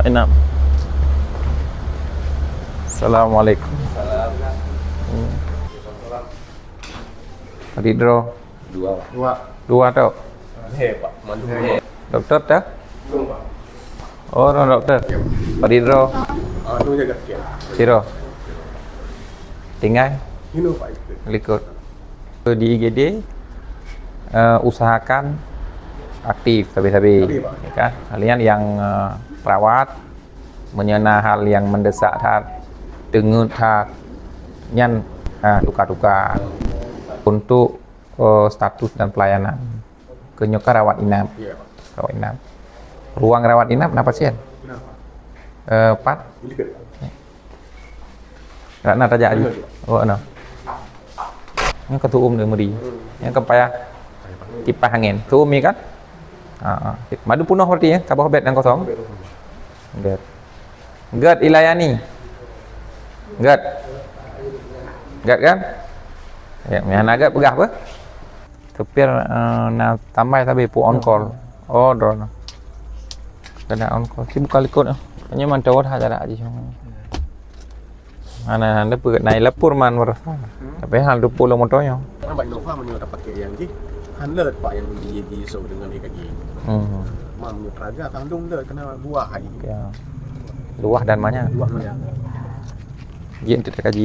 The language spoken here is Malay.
rawat inap. Assalamualaikum. Ridro. Dua tau. Pak. Mandu. Dokter dah? Belum, Pak. Oh, no, dokter. Pak Ridro. Itu jaga sekian. Siro. Tinggal Ini Pak itu. ikut. Di IGD usahakan aktif tapi Aktif, Pak. ya kan? Kalian yang perawat menyena hal yang mendesak dengut nyan duka-duka untuk status dan pelayanan kenyoka rawat inap. Iya, Pak. Rawat inap. Ruang rawat inap berapa pasien? Kenapa? 4. Ini kan. Nggak nak tajak aja. Oh, no. Yang ketua meri. Yang kepaya kipas angin. Ketua kan? Madu punah berarti ya? Kabah bed yang kosong? Gad Ilayani. Gad kan? Ya, yang agak pegah apa? Tepir na tambah tapi pu on call. Oh, drone. Kena on call. Si buka likut. Hanya mantau dah cara aja cuma. Mana anda pergi naik lepur man merasa. Tapi hal 20 motornya. Kan Pak Innova dapat pakai yang ji. Han let Pak yang di so dengan EKG. Mam Praga kandung let kena buah hai. Ya. Luah dan banyak. Buah ya. Dia tidak kaji